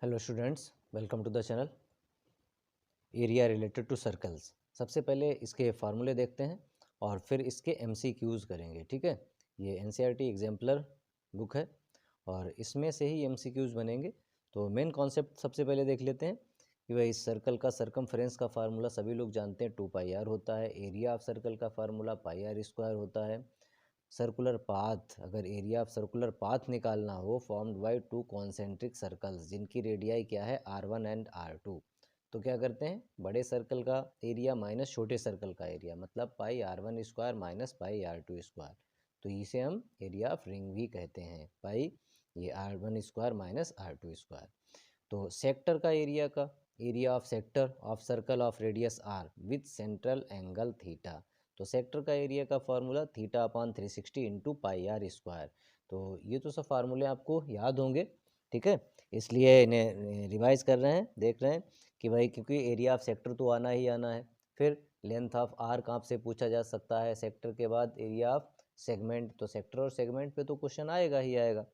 Hello students, welcome to the channel. Area related to circles. सबसे पहले इसके फार्मूले देखते हैं और फिर इसके एमसीक्यूज़ करेंगे। ठीक है, ये एनसीईआरटी एग्जाम्पलर बुक है और इसमें से ही एमसीक्यूज़ बनेंगे। तो मेन कॉन्सेप्ट सबसे पहले देख लेते हैं कि भाई इस सर्कल का सरकमफ्रेंस का फार्मूला सभी लोग जानते हैं, 2πr होता है। एरिया ऑफ सर्कल का फार्मूला πr² होता है। सर्कुलर पाथ, अगर एरिया ऑफ सर्कुलर पाथ निकालना हो, formed by two concentric circles जिनकी रेडियाई क्या है R1 एंड R2, तो क्या करते हैं, बड़े सर्कल का एरिया माइनस छोटे सर्कल का एरिया, मतलब πr1² माइनस πr2²। तो इसे हम एरिया ऑफ रिंग भी कहते हैं, पाई ये R1² माइनस R2²। तो सेक्टर का area of sector of circle of radius r with central angle theta. तो सेक्टर का एरिया का फार्मूला θ/360 इंटू πr²। तो ये तो सब फार्मूले आपको याद होंगे, ठीक है, इसलिए इन्हें रिवाइज कर रहे हैं, देख रहे हैं कि भाई क्योंकि एरिया ऑफ सेक्टर तो आना ही आना है। फिर लेंथ ऑफ आर्क आपसे पूछा जा सकता है, सेक्टर के बाद एरिया ऑफ सेगमेंट, तो सेक्टर और सेगमेंट पे तो क्वेश्चन आएगा ही आएगा।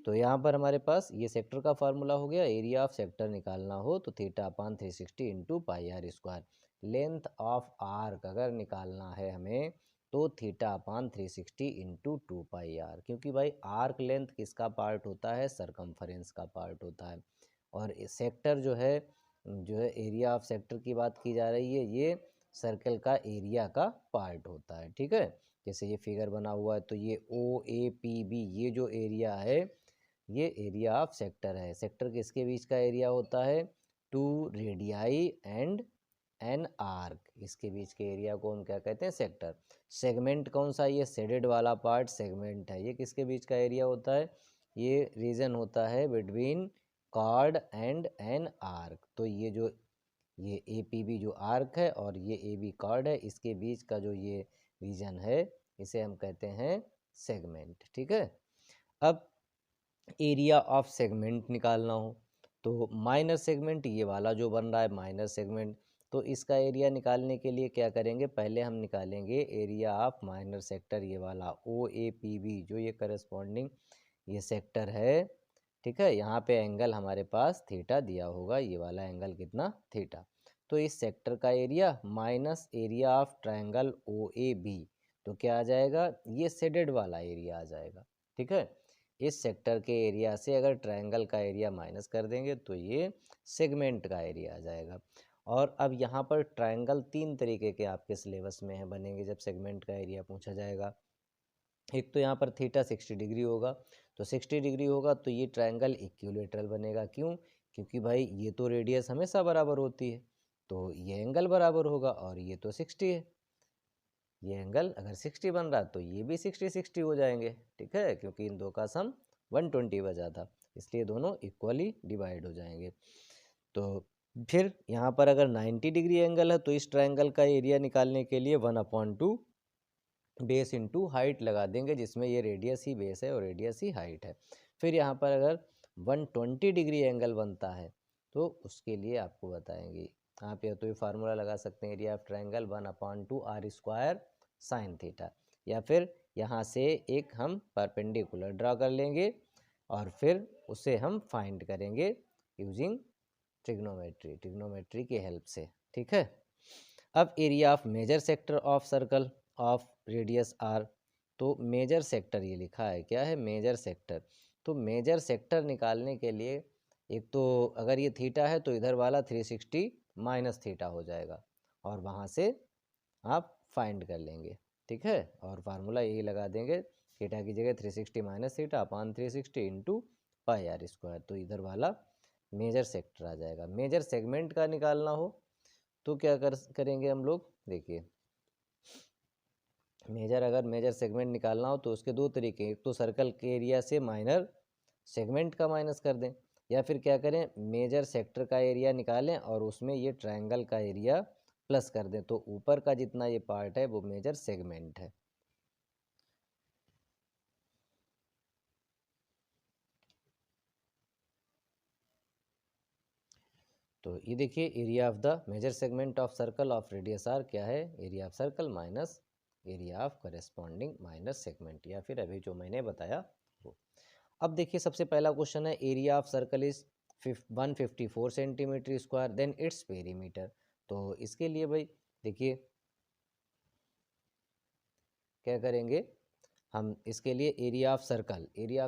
तो यहाँ पर हमारे पास ये सेक्टर का फार्मूला हो गया, एरिया ऑफ सेक्टर निकालना हो तो θ/360 into πr²। Length of arc अगर निकालना है हमें तो θ/360 इंटू 2πr, क्योंकि भाई आर्क लेंथ किसका पार्ट होता है, सरकमफरेंस का पार्ट होता है। और सेक्टर जो है एरिया ऑफ सेक्टर की बात की जा रही है, ये सर्कल का एरिया का पार्ट होता है। ठीक है, जैसे ये फिगर बना हुआ है तो ये OAPB ये जो एरिया है ये एरिया ऑफ सेक्टर है। सेक्टर किसके बीच का एरिया होता है, 2 रेडियाई एंड एन आर्क, इसके बीच के एरिया को हम क्या कहते हैं, सेक्टर। सेगमेंट कौन सा, ये शेडेड वाला पार्ट सेगमेंट है। ये किसके बीच का एरिया होता है, ये रीजन होता है between chord and an arc. तो ये APB जो आर्क है और ये AB कॉर्ड है, इसके बीच का जो ये रीजन है इसे हम कहते हैं सेगमेंट। ठीक है, अब एरिया ऑफ सेगमेंट निकालना हो तो माइनर सेगमेंट ये वाला जो बन रहा है माइनर सेगमेंट, तो इसका एरिया निकालने के लिए क्या करेंगे, पहले हम निकालेंगे एरिया ऑफ माइनर सेक्टर, ये वाला OAPB जो ये करस्पॉन्डिंग ये सेक्टर है। ठीक है, यहाँ पे एंगल हमारे पास थीटा दिया होगा, ये वाला एंगल कितना, थीटा। तो इस सेक्टर का area minus area of triangle OAB, तो क्या आ जाएगा, ये शेडेड वाला एरिया आ जाएगा। ठीक है, इस सेक्टर के एरिया से अगर ट्रायंगल का एरिया माइनस कर देंगे तो ये सेगमेंट का एरिया आ जाएगा। और अब यहाँ पर ट्रायंगल 3 तरीके के आपके सिलेबस में है बनेंगे जब सेगमेंट का एरिया पूछा जाएगा। एक तो यहाँ पर थीटा 60 डिग्री होगा, तो 60 डिग्री होगा तो ये ट्रायंगल इक्विलेटरल बनेगा। क्यों, क्योंकि भाई ये तो रेडियस हमेशा बराबर होती है, तो ये एंगल बराबर होगा और ये तो 60 है, ये एंगल अगर 60 बन रहा तो ये भी 60-60 हो जाएंगे। ठीक है, क्योंकि इन दो का सम 120 बचा था, इसलिए दोनों इक्वली डिवाइड हो जाएंगे। तो फिर यहाँ पर अगर 90 डिग्री एंगल है तो इस ट्रायंगल का एरिया निकालने के लिए 1/2 बेस इंटू हाइट लगा देंगे, जिसमें ये रेडियस ही बेस है और रेडियस ही हाइट है। फिर यहाँ पर अगर 120 डिग्री एंगल बनता है तो उसके लिए आपको बताएंगे, आप या तो ये फार्मूला लगा सकते हैं, area of triangle 1/2 r² sine theta, या फिर यहाँ से एक हम परपेंडिकुलर ड्रा कर लेंगे और फिर उसे हम फाइंड करेंगे यूजिंग ट्रिग्नोमेट्री की हेल्प से। ठीक है, अब area of major sector of circle of radius r, तो मेजर सेक्टर ये लिखा है, क्या है, मेजर सेक्टर। तो मेजर सेक्टर निकालने के लिए एक तो अगर ये थीटा है तो इधर वाला 360 माइनस थीटा हो जाएगा और वहाँ से आप फाइंड कर लेंगे। ठीक है, और फार्मूला यही लगा देंगे, थीटा की जगह 360 minus theta upon 360 into πr², तो इधर वाला मेजर सेक्टर आ जाएगा। मेजर सेगमेंट का निकालना हो तो क्या करेंगे हम लोग, देखिए अगर मेजर सेगमेंट निकालना हो तो उसके 2 तरीके, एक तो सर्कल के एरिया से माइनर सेगमेंट का माइनस कर दें, या फिर क्या करें, मेजर सेक्टर का एरिया निकालें और उसमें ये ट्रायंगल का एरिया प्लस कर दें, तो ऊपर का जितना ये पार्ट है वो मेजर सेगमेंट है। तो ये देखिए, area of the major segment of circle of radius r क्या है, area of circle minus area of corresponding minus segment, या फिर अभी जो मैंने बताया वो। अब देखिए सबसे पहला क्वेश्चन है, area of circle is 154 centimetre square, then its perimeter. तो इसके लिए भाई देखिए क्या करेंगे हम, इसके लिए एरिया ऑफ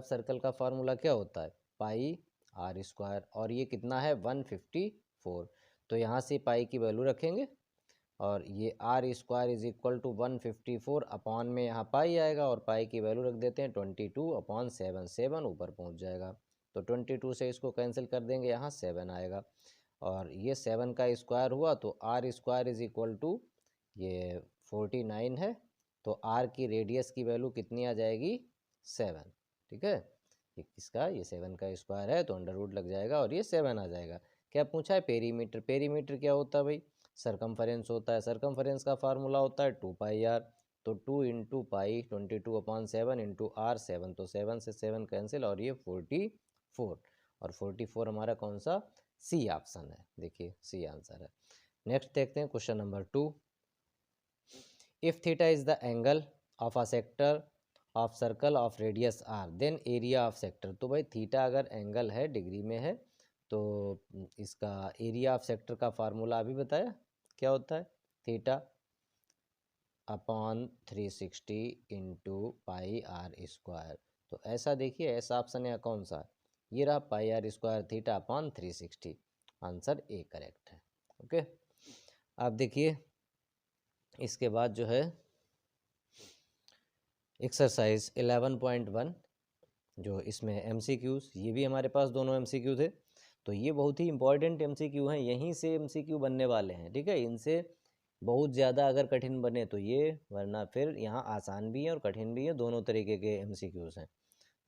सर्कल का फार्मूला क्या होता है, पाई आर स्क्वायर, और ये कितना है 154। तो यहाँ से पाई की वैल्यू रखेंगे और ये r square is equal to 154 upon में यहाँ पाई आएगा, और पाई की वैल्यू रख देते हैं 22/7, 7 ऊपर पहुँच जाएगा। तो 22 से इसको कैंसिल कर देंगे, यहाँ 7 आएगा, और ये 7 का स्क्वायर हुआ तो r square is equal to ये 49 है। तो आर की रेडियस की वैल्यू कितनी आ जाएगी 7, ठीक है। इसका ये 7 का स्क्वायर है तो अंडर रूट लग जाएगा और ये 7 आ जाएगा। क्या पूछा है, पेरीमीटर। पेरीमीटर क्या होता है भाई, सरकमफेरेंस होता है। सरकमफेरेंस का फार्मूला होता है 2πr। तो 2 इंटू पाई 22/7 इंटू आर 7, तो 7 से 7 कैंसिल और ये 44, और 44 हमारा कौन सा, सी ऑप्शन है। देखिए सी आंसर है। नेक्स्ट देखते हैं question number 2। If theta is the angle of a sector of circle of radius r, then area of sector. तो भाई थीटा अगर एंगल है, डिग्री में है, तो इसका एरिया ऑफ सेक्टर का फार्मूला अभी बताया क्या होता है, theta upon 360 into pi are square. तो ऐसा देखिए, ऐसा ऑप्शन है कौन सा, ये रहा pi are square theta upon 360। Answer A correct है। ओके, अब देखिए इसके बाद जो है एक्सरसाइज 11.1, जो इसमें MCQs, ये भी हमारे पास दोनों MCQ थे। तो ये बहुत ही इंपॉर्टेंट MCQ हैं, यहीं से MCQ बनने वाले हैं, ठीक है। इनसे बहुत ज़्यादा अगर कठिन बने तो ये, वरना फिर यहाँ आसान भी है और कठिन भी है, दोनों तरीके के MCQs हैं।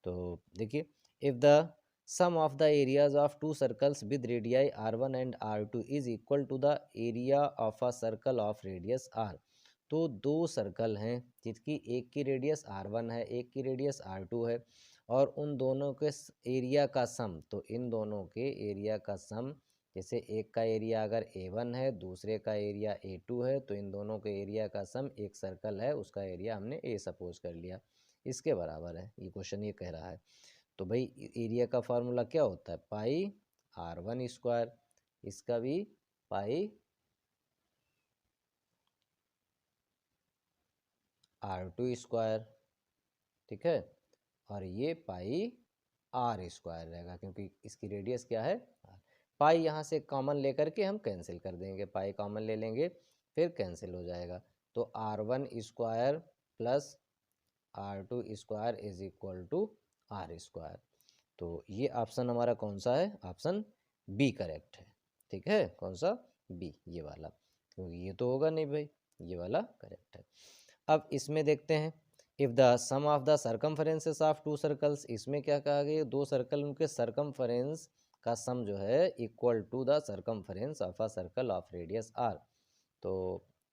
तो देखिए, if the sum of the areas of two circles with radii R1 and R2 is equal to the area of a circle of radius R। तो दो सर्कल हैं जिसकी एक की रेडियस R1 है, एक की रेडियस R2 है, और उन दोनों के एरिया का सम, तो इन दोनों के एरिया का सम, जैसे एक का एरिया अगर A1 है, दूसरे का एरिया A2 है, तो इन दोनों के एरिया का सम, एक सर्कल है उसका एरिया हमने A सपोज कर लिया, इसके बराबर है। ये क्वेश्चन ये कह रहा है। तो भाई एरिया का फार्मूला क्या होता है, पाई R1 स्क्वायर, इसका भी पाई R2 स्क्वायर, ठीक है, और ये पाई आर स्क्वायर रहेगा, क्योंकि इसकी रेडियस क्या है R। पाई यहाँ से कॉमन लेकर के हम कैंसिल कर देंगे, पाई कॉमन ले लेंगे फिर कैंसिल हो जाएगा। तो R1 square plus R2 square is equal to r square. तो ये ऑप्शन हमारा कौन सा है, ऑप्शन बी करेक्ट है, ठीक है। कौन सा, बी, ये वाला, क्योंकि ये तो होगा नहीं भाई, ये वाला करेक्ट है। अब इसमें देखते हैं, if the sum of the circumferences of two circles, इसमें क्या कहा गया, दो सर्कल उनके सर्कमफरेंस का सम जो है equal to the circumference of a circle of radius r. तो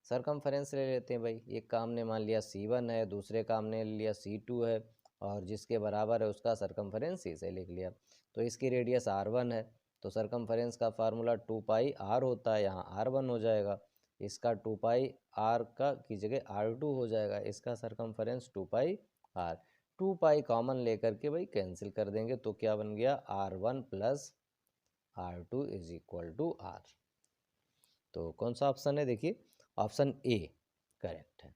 सर्कमफरेंस ले लेते हैं भाई, एक का हमने मान लिया C1 है, दूसरे का हमने ले लिया C2 है, और जिसके बराबर है उसका सर्कमफरेंस C से लिख लिया। तो इसकी रेडियस R1 है, तो सर्कमफरेंस का फार्मूला 2πr होता है, यहाँ R1 हो जाएगा, इसका 2πr का की जगह R2 हो जाएगा, इसका सर्कमफरेंस 2πr। 2π कॉमन लेकर के भाई कैंसिल कर देंगे, तो क्या बन गया, R1 plus R2 is equal to R। तो कौन सा ऑप्शन है, देखिए ऑप्शन ए करेक्ट है।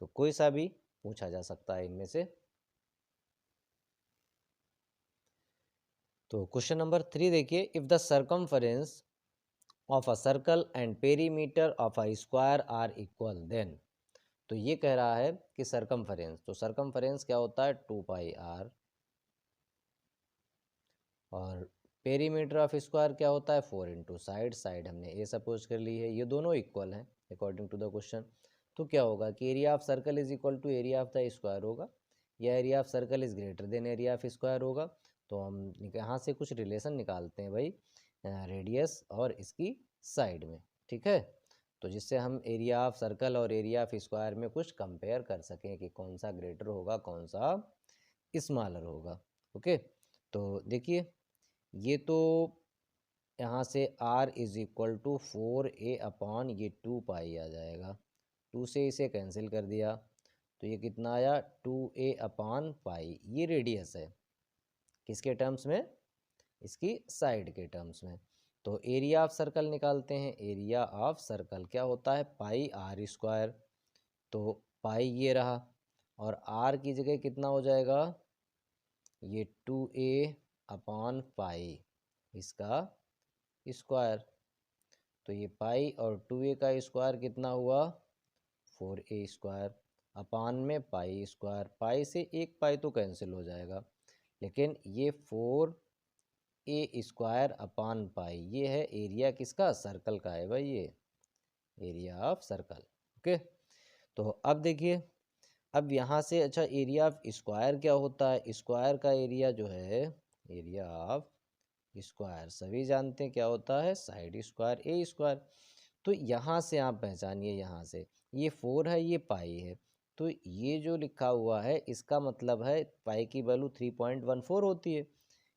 तो कोई सा भी पूछा जा सकता है इनमें से। तो क्वेश्चन नंबर 3 देखिए, if the circumference of a circle and perimeter of a square are equal, then. तो ये कह रहा है कि सर्कमफरेंस, तो सर्कमफरेंस क्या होता है 2πr, और पेरीमीटर ऑफ स्क्वायर क्या होता है 4 इंटू साइड, साइड हमने ए सपोज कर ली है, ये दोनों इक्वल हैं अकॉर्डिंग टू द क्वेश्चन। तो क्या होगा कि area of circle is equal to area of the square होगा, या area of circle is greater than area of square होगा। तो हम यहाँ से कुछ रिलेशन निकालते हैं भाई, रेडियस और इसकी साइड में, ठीक है। तो जिससे हम एरिया ऑफ सर्कल और एरिया ऑफ स्क्वायर में कुछ कंपेयर कर सकें कि कौन सा ग्रेटर होगा, कौन सा स्मॉलर होगा। ओके, तो देखिए ये तो यहाँ से r is equal to 4a upon ये 2π आ जाएगा, 2 से इसे कैंसिल कर दिया, तो ये कितना आया 2a अपॉन पाई, ये रेडियस है किसके टर्म्स में, इसकी साइड के टर्म्स में। तो एरिया ऑफ सर्कल निकालते हैं। एरिया ऑफ सर्कल क्या होता है, पाई आर स्क्वायर। तो पाई ये रहा, और आर की जगह कितना हो जाएगा, ये 2a अपॉन पाई इसका स्क्वायर। तो ये पाई और 2a का स्क्वायर कितना हुआ, 4a स्क्वायर अपान में पाई स्क्वायर। पाई से एक पाई तो कैंसिल हो जाएगा, लेकिन ये 4a स्क्वायर अपान पाई, ये है एरिया किसका, सर्कल का है भाई, ये एरिया ऑफ सर्कल। ओके, तो अब देखिए, अब यहाँ से अच्छा एरिया ऑफ स्क्वायर क्या होता है, स्क्वायर का एरिया जो है, एरिया ऑफ स्क्वायर सभी जानते हैं क्या होता है, साइड स्क्वायर ए स्क्वायर। तो यहाँ से आप पहचानिए, यहाँ से ये 4 है, ये पाई है, तो ये जो लिखा हुआ है इसका मतलब है पाई की वैल्यू 3.14 होती है।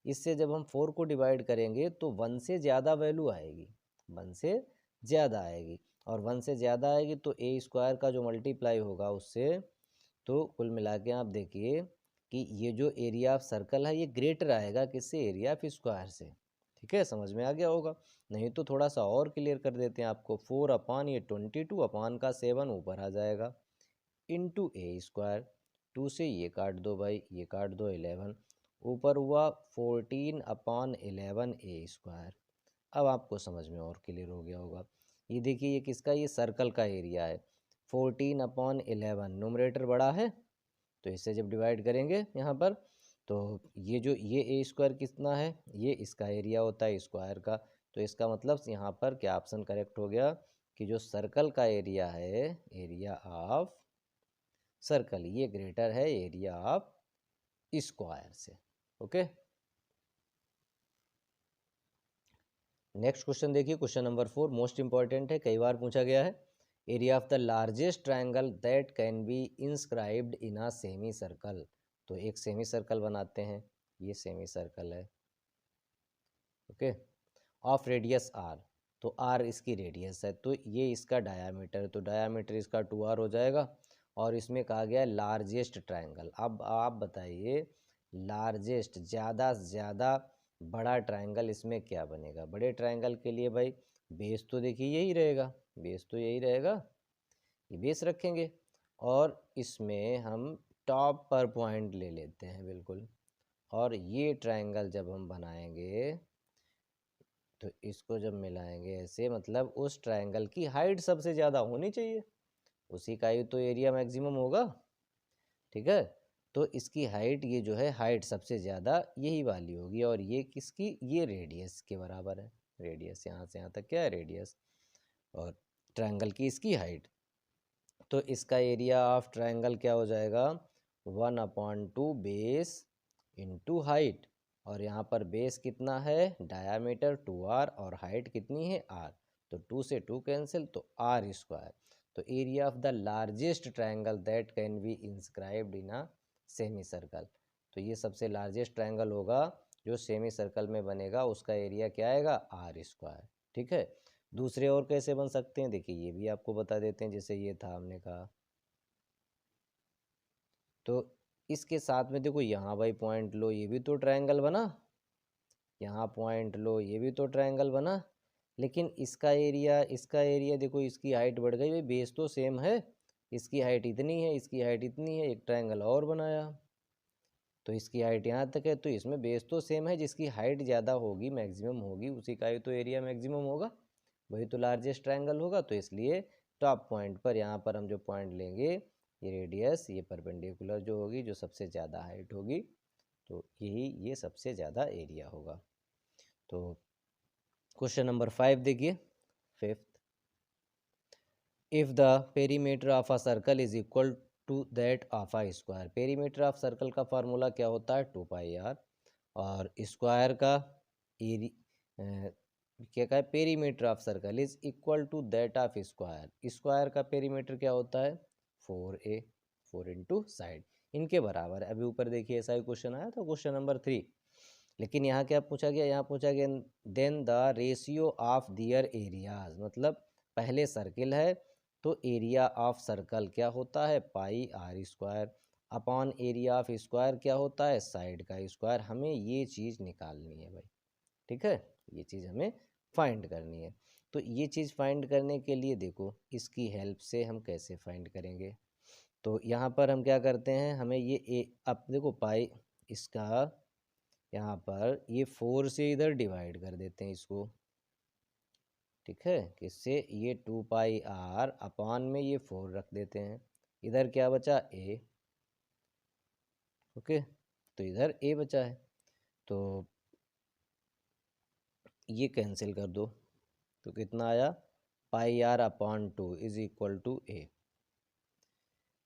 इससे जब हम 4 को डिवाइड करेंगे तो 1 से ज़्यादा वैल्यू आएगी, 1 से ज़्यादा आएगी, और 1 से ज़्यादा आएगी तो ए स्क्वायर का जो मल्टीप्लाई होगा उससे। तो कुल मिला के आप देखिए कि ये जो एरिया ऑफ सर्कल है ये ग्रेटर आएगा किससे, एरिया ऑफ स्क्वायर से। ठीक है, समझ में आ गया होगा। नहीं तो थोड़ा सा और क्लियर कर देते हैं आपको, 4 अपान ये 22 अपान का 7 ऊपर आ जाएगा, इंटू ए स्क्वायर। 2 से ये काट दो भाई, ये काट दो 11, ऊपर हुआ 14 अपान 11 ए स्क्वायर। अब आपको समझ में और क्लियर हो गया होगा। ये देखिए ये किसका, ये सर्कल का एरिया है। 14 अपॉन 11, न्यूमरेटर बड़ा है तो इससे जब डिवाइड करेंगे यहाँ पर, तो ये जो ये ए स्क्वायर कितना है, ये इसका एरिया होता है स्क्वायर का। तो इसका मतलब यहाँ पर क्या ऑप्शन करेक्ट हो गया कि जो सर्कल का एरिया है, एरिया ऑफ सर्कल, ये ग्रेटर है एरिया ऑफ स्क्वायर से। ओके, नेक्स्ट क्वेश्चन देखिए, क्वेश्चन नंबर 4 मोस्ट इंपॉर्टेंट है, कई बार पूछा गया है। Area of the largest triangle that can be inscribed in a semi circle. तो एक सेमी सर्कल बनाते हैं, ये सेमी सर्कल है। ओके, ऑफ रेडियस आर, तो आर इसकी रेडियस है, तो ये इसका डायामीटर, तो डायामीटर इसका 2r हो जाएगा। और इसमें कहा गया है लार्जेस्ट ट्रायंगल। अब आप बताइए लार्जेस्ट, ज़्यादा से ज़्यादा बड़ा ट्रायंगल इसमें क्या बनेगा। बड़े ट्रायंगल के लिए भाई बेस तो देखिए यही रहेगा, बेस तो यही रहेगा, ये बेस रखेंगे, और इसमें हम टॉप पर पॉइंट ले लेते हैं बिल्कुल। और ये ट्रायंगल जब हम बनाएंगे तो इसको जब मिलाएंगे ऐसे, मतलब उस ट्रायंगल की हाइट सबसे ज़्यादा होनी चाहिए, उसी का ही तो एरिया मैक्सिमम होगा। ठीक है, तो इसकी हाइट, ये जो है हाइट सबसे ज़्यादा यही वाली होगी, और ये किसकी, ये रेडियस के बराबर है। रेडियस यहाँ से यहाँ तक क्या है, रेडियस, और ट्रायंगल की इसकी हाइट। तो इसका एरिया ऑफ ट्रायंगल क्या हो जाएगा, 1/2 बेस इंटू हाइट, और यहाँ पर बेस कितना है, डायामीटर 2r, और हाइट कितनी है r, तो 2 से 2 कैंसिल, तो r स्क्वायर। तो area of the largest triangle that can be inscribed in a semi circle, तो ये सबसे लार्जेस्ट ट्रायंगल होगा जो सेमी सर्कल में बनेगा, उसका एरिया क्या आएगा, r स्क्वायर। ठीक है, दूसरे और कैसे बन सकते हैं, देखिए ये भी आपको बता देते हैं, जैसे ये था हमने कहा। तो इसके साथ में देखो यहाँ भाई पॉइंट लो, ये भी तो ट्रायंगल बना, यहाँ पॉइंट लो, ये भी तो ट्रायंगल बना, लेकिन इसका एरिया देखो, इसकी हाइट बढ़ गई भाई, बेस तो सेम है, इसकी हाइट इतनी है, इसकी हाइट इतनी है, एक ट्रायंगल और बनाया, तो इसकी हाइट यहाँ तक है, तो इसमें बेस तो सेम है, जिसकी हाइट ज़्यादा होगी, मैक्सिमम होगी, उसी का ही तो एरिया मैक्सिमम होगा, वही तो लार्जेस्ट ट्रायंगल होगा। तो इसलिए टॉप पॉइंट पर, यहाँ पर हम जो पॉइंट लेंगे, ये रेडियस, ये परपेंडिकुलर जो होगी, जो सबसे ज़्यादा हाइट होगी, तो यही ये सबसे ज़्यादा एरिया होगा। तो क्वेश्चन नंबर 5 देखिए, fifth, if the perimeter of a circle is equal to that of a square. Perimeter of circle का फार्मूला क्या होता है, 2πr, और स्क्वायर का एरी क्या कहा है, perimeter of circle is equal to that of square. Square का पेरीमीटर क्या होता है, 4a, 4 इंटू साइड, इनके बराबर है। अभी ऊपर देखिए ऐसा ही क्वेश्चन आया था, क्वेश्चन नंबर 3, लेकिन यहाँ क्या पूछा गया, यहाँ पूछा गया then the ratio of their areas, मतलब पहले सर्किल है तो एरिया ऑफ सर्कल क्या होता है, pi are square, upon area of square क्या होता है, साइड का स्क्वायर। हमें ये चीज़ निकालनी है भाई, ठीक है, ये चीज़ हमें फाइंड करनी है। तो ये चीज़ फाइंड करने के लिए देखो इसकी हेल्प से हम कैसे फाइंड करेंगे। तो यहाँ पर हम क्या करते हैं, हमें ये अब देखो पाई इसका यहाँ पर ये 4 से इधर डिवाइड कर देते हैं इसको, ठीक है, किससे, ये 2πr अपॉन में ये 4 रख देते हैं, इधर क्या बचा a, ओके, तो इधर a बचा है, तो ये कैंसिल कर दो, तो कितना आया, πr upon 2 is equal to a,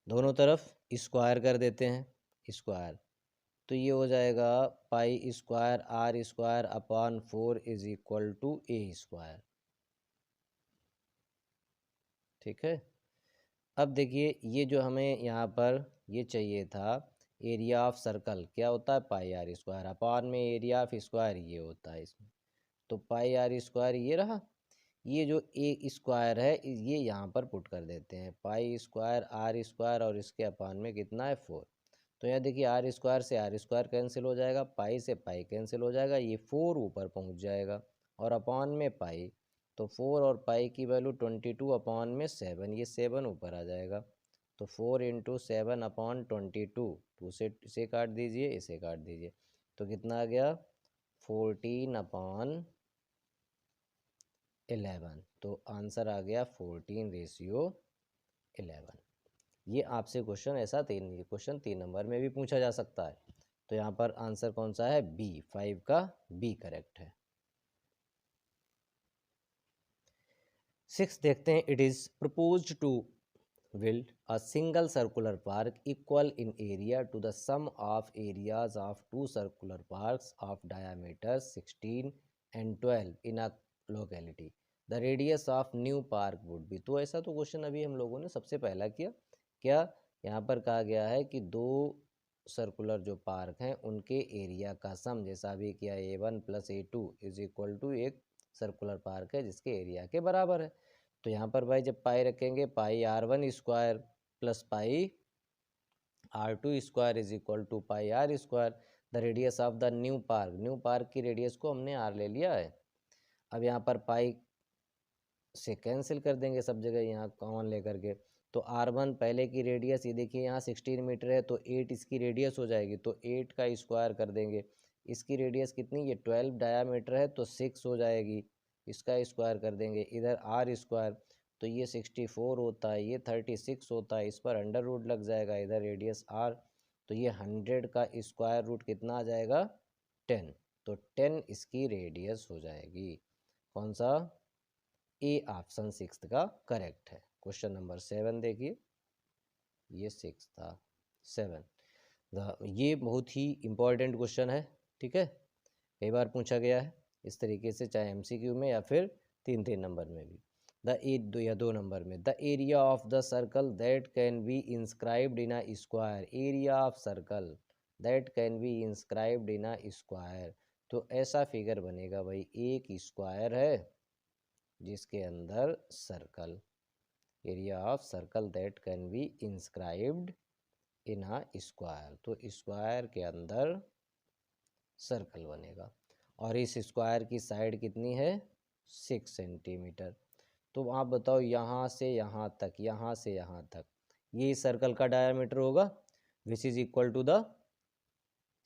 दोनों तरफ स्क्वायर कर देते हैं, स्क्वायर, तो ये हो जाएगा pi square r square upon 4 is equal to a square, ठीक है। अब देखिए ये जो हमें यहाँ पर ये चाहिए था एरिया ऑफ सर्कल, क्या होता है पाई आर स्क्वायर अपॉन में एरिया ऑफ स्क्वायर ये होता है इसमें, तो पाई आर स्क्वायर ये रहा, ये जो ए स्क्वायर है ये यहाँ पर पुट कर देते हैं, पाई स्क्वायर आर स्क्वायर और इसके अपॉन में कितना है 4, तो यहाँ देखिए आर स्क्वायर से आर स्क्वायर कैंसिल हो जाएगा, पाई से पाई कैंसिल हो जाएगा, ये 4 ऊपर पहुँच जाएगा और अपॉन में पाई, तो 4 और पाई की वैल्यू 22 अपॉन में 7, ये 7 ऊपर आ जाएगा, तो 4 इंटू 7 अपॉन 22, 2 से इसे काट दीजिए, इसे काट दीजिए, तो कितना आ गया 14 अपॉन 11, तो आंसर आ गया 14:11। ये आपसे क्वेश्चन ऐसा क्वेश्चन 3 नंबर में भी पूछा जा सकता है, तो यहाँ पर आंसर कौन सा है, बी, 5 का बी करेक्ट है। 6 देखते हैं, it is proposed to build a single circular park equal in area to the sum of areas of two circular parks of diameters 16 and 12 in a locality. The radius of new park would be, तो ऐसा तो question अभी हम लोगों ने सबसे पहला किया, क्या यहाँ पर कहा गया है कि दो सर्कुलर जो पार्क हैं उनके एरिया का सम, जैसा अभी किया A1 + A2 is equal to एक सर्कुलर पार्क है जिसके एरिया के बराबर है, तो यहाँ पर भाई जब पाई रखेंगे pi R1 square plus pi R2 square is equal to pi are square, the radius of the new park की रेडियस को हमने R ले लिया है, अब यहाँ पर पाई से कैंसिल कर देंगे सब जगह यहाँ कॉमन लेकर के, तो R1 पहले की रेडियस ये देखिए यहाँ 16 मीटर है, तो 8 इसकी रेडियस हो जाएगी, तो 8 का स्क्वायर कर देंगे, इसकी रेडियस कितनी, ये 12 डायामीटर है तो 6 हो जाएगी, इसका स्क्वायर कर देंगे, इधर R स्क्वायर, तो ये 64 होता है, ये 36 होता है, इस पर अंडर रूट लग जाएगा, इधर रेडियस R, तो ये 100 का स्क्वायर रूट कितना आ जाएगा 10, तो 10 इसकी रेडियस हो जाएगी, कौन सा, ए ऑप्शन 6 का करेक्ट है। क्वेश्चन नंबर 7 देखिए, ये 6 था, 7 ये बहुत ही इंपॉर्टेंट क्वेश्चन है, ठीक है, कई बार पूछा गया है इस तरीके से, चाहे एमसीक्यू में या फिर 3 नंबर में भी, दो या 2 नंबर में, the area of the circle that can be inscribed in a square, area of circle that can be inscribed in a square, तो ऐसा फिगर बनेगा भाई, एक स्क्वायर है जिसके अंदर circle, area of circle that can be inscribed in a square, तो square के अंदर सर्कल बनेगा, और इस स्क्वायर की साइड कितनी है 6 सेंटीमीटर, तो आप बताओ यहाँ से यहाँ तक, यहाँ से यहाँ तक, ये सर्कल का डायामीटर होगा which is equal to the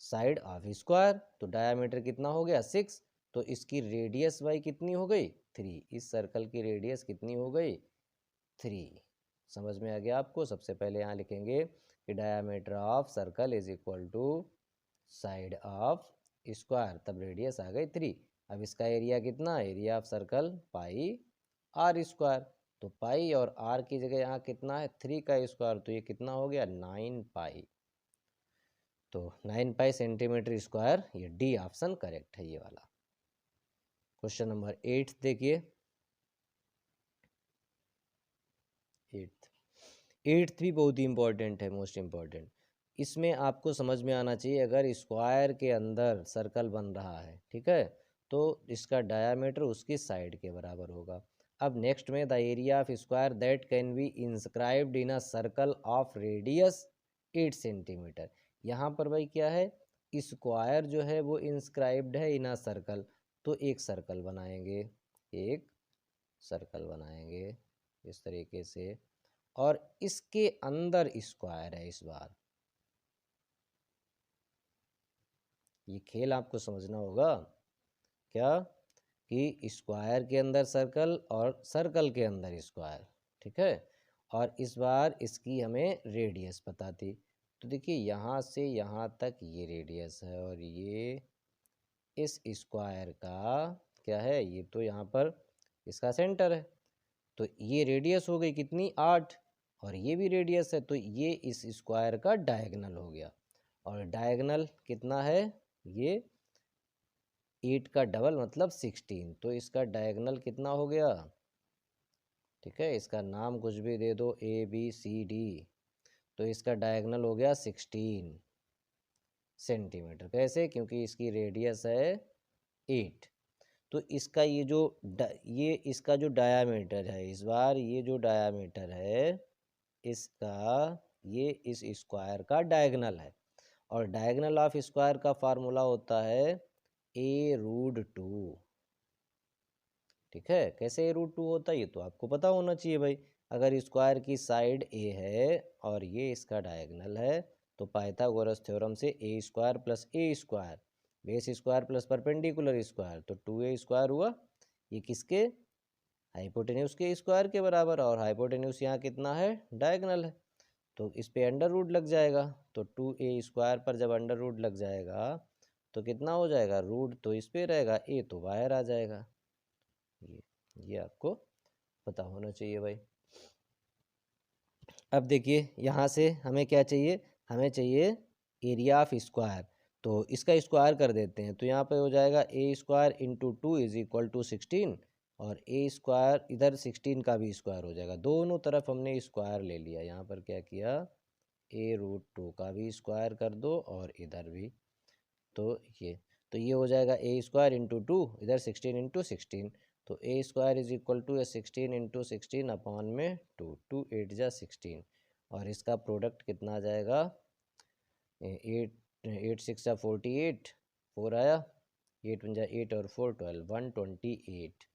side of square, तो डायामीटर कितना हो गया 6, तो इसकी रेडियस भाई कितनी हो गई 3, इस सर्कल की रेडियस कितनी हो गई 3, समझ में आ गया आपको। सबसे पहले यहाँ लिखेंगे कि diameter of circle is equal to side of square, तब रेडियस आ गई 3, अब इसका एरिया कितना, area of circle pi are square, तो पाई और आर की जगह यहाँ कितना है 3 का स्क्वायर, तो ये कितना हो गया 9 पाई, तो 9 पाई सेंटीमीटर स्क्वायर, ये डी ऑप्शन करेक्ट है ये वाला। क्वेश्चन नंबर 8 देखिए, 8th भी बहुत ही इंपॉर्टेंट है, मोस्ट इम्पॉर्टेंट, इसमें आपको समझ में आना चाहिए, अगर स्क्वायर के अंदर सर्कल बन रहा है, ठीक है, तो इसका डायामीटर उसकी साइड के बराबर होगा। अब नेक्स्ट में the area of square that can be inscribed in a circle of radius 8 centimetre, यहाँ पर भाई क्या है, स्क्वायर जो है वो इंस्क्राइब्ड है इन अ सर्कल, तो एक सर्कल बनाएंगे, एक सर्कल बनाएंगे इस तरीके से, और इसके अंदर स्क्वायर है। इस बार ये खेल आपको समझना होगा क्या, कि स्क्वायर के अंदर सर्कल और सर्कल के अंदर स्क्वायर, ठीक है। और इस बार इसकी हमें रेडियस पता थी, तो देखिए यहाँ से यहाँ तक ये रेडियस है, और ये इस स्क्वायर का क्या है, ये तो यहाँ पर इसका सेंटर है, तो ये रेडियस हो गई कितनी, 8, और ये भी रेडियस है, तो ये इस स्क्वायर का डायगोनल हो गया। और डायगोनल कितना है, ये 8 का डबल मतलब 16, तो इसका डायगोनल कितना हो गया, ठीक है। इसका नाम कुछ भी दे दो, ABCD, तो इसका डायगोनल हो गया 16 सेंटीमीटर। कैसे, क्योंकि इसकी रेडियस है 8, तो इसका ये इसका जो डायामीटर है, इस बार ये जो डायामीटर है इसका, ये इस स्क्वायर का डायगोनल है, और डायगोनल ऑफ स्क्वायर का फार्मूला होता है a√2, ठीक है। कैसे a√2 होता है, ये तो आपको पता होना चाहिए भाई। अगर स्क्वायर की साइड a है और ये इसका डायगोनल है, तो पाइथागोरस थ्योरम से a² plus a² base square plus perpendicular square, तो 2a² हुआ, ये किसके, हाइपोटेन्यूज के स्क्वायर के बराबर, और हाइपोटेन्यूज यहाँ कितना है, डायगोनल है, तो इस पे अंडर रूट लग जाएगा, तो 2a² पर जब अंडर रूट लग जाएगा तो कितना हो जाएगा, रूट तो इस पे रहेगा, a तो बाहर आ जाएगा। ये आपको पता होना चाहिए भाई। अब देखिए यहाँ से हमें क्या चाहिए, हमें चाहिए एरिया ऑफ स्क्वायर, तो इसका स्क्वायर कर देते हैं, तो यहाँ पे हो जाएगा a² into 2 is equal to 16, और a² इधर 16 का भी स्क्वायर हो जाएगा, दोनों तरफ हमने स्क्वायर ले लिया। यहाँ पर क्या किया, a√2 का भी स्क्वायर कर दो और इधर भी, तो ये हो जाएगा a² इंटू 2, इधर 16 इंटू 16, तो a² is equal to 16 into 16 upon में 2, 2 8 जा 16, और इसका प्रोडक्ट कितना आ जाएगा, 8 6 जा 48, 4 आया, 8 1 जा 8 और 4 12, 128,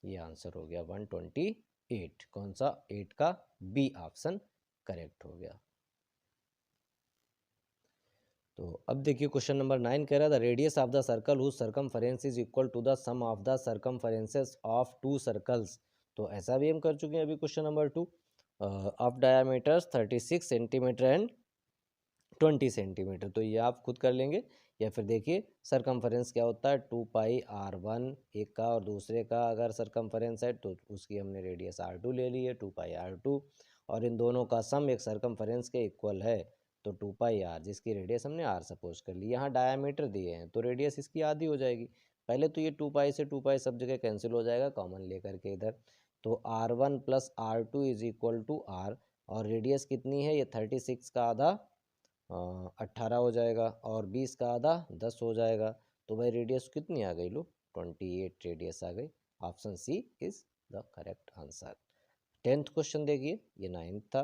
ये आंसर हो गया 128। कौन सा, 8 का बी ऑप्शन करेक्ट हो गया। तो अब देखिए क्वेश्चन नंबर 9 कह रहा था radius of the circle whose circumference is equal to the sum of the circumferences of 2 circles. तो ऐसा भी हम कर चुके हैं अभी question number 2, of diameters 36 centimetre and 20 centimetre, तो ये आप खुद कर लेंगे। या फिर देखिए सर्कमफरेंस क्या होता है, 2πr1 एक का, और दूसरे का अगर सर्कमफरेंस है तो उसकी हमने रेडियस r2 ले ली है, 2πr2, और इन दोनों का सम एक सर्कमफरेंस के इक्वल है, तो 2πr, जिसकी रेडियस हमने r सपोज कर ली। यहाँ डायामीटर दिए हैं तो रेडियस इसकी आधी हो जाएगी। पहले तो ये 2π से 2π सब जगह कैंसिल हो जाएगा, कॉमन लेकर के इधर, तो r1 plus r2 is equal to r, और रेडियस कितनी है, ये 36 का आधा 18 हो जाएगा, और 20 का आधा 10 हो जाएगा, तो भाई रेडियस कितनी आ गई, लो 28 रेडियस आ गई। Option C is the correct answer. 10th question देखिए, ये 9th था।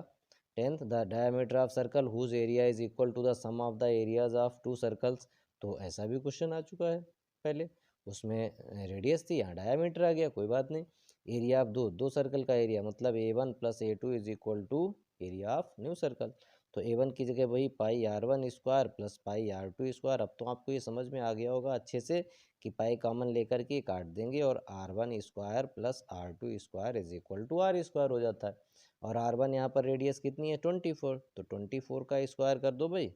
10th, the diameter of circle whose area is equal to the sum of the areas of 2 circles. तो ऐसा भी क्वेश्चन आ चुका है पहले, उसमें रेडियस थी, यहाँ डायमीटर आ गया, कोई बात नहीं। एरिया ऑफ दो सर्कल का एरिया मतलब a1 plus a2 is equal to area of new circle, तो a1 की जगह वही πr1² प्लस πr2²। अब तो आपको ये समझ में आ गया होगा अच्छे से कि पाई कॉमन लेकर के काट देंगे, और r1² plus r2² is equal to r² हो जाता है, और r1 यहाँ पर रेडियस कितनी है 24, तो 24 का स्क्वायर कर दो भाई,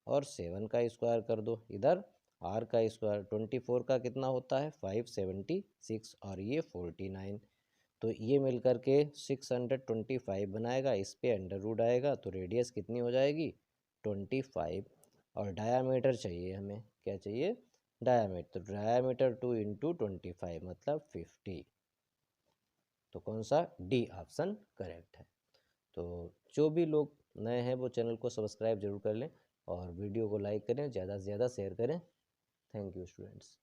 और 7 का स्क्वायर कर दो, इधर r का स्क्वायर, 24 का कितना होता है 576, और ये 49, तो ये मिलकर के 625 बनाएगा, इस पे अंडर रूट आएगा, तो रेडियस कितनी हो जाएगी 25, और डायामीटर चाहिए हमें, क्या चाहिए, डायामीटर, तो डायामीटर 2 इंटू 25 मतलब 50, तो कौन सा, डी ऑप्शन करेक्ट है। तो जो भी लोग नए हैं वो चैनल को सब्सक्राइब जरूर कर लें, और वीडियो को लाइक करें, ज़्यादा से ज़्यादा शेयर करें। Thank you students.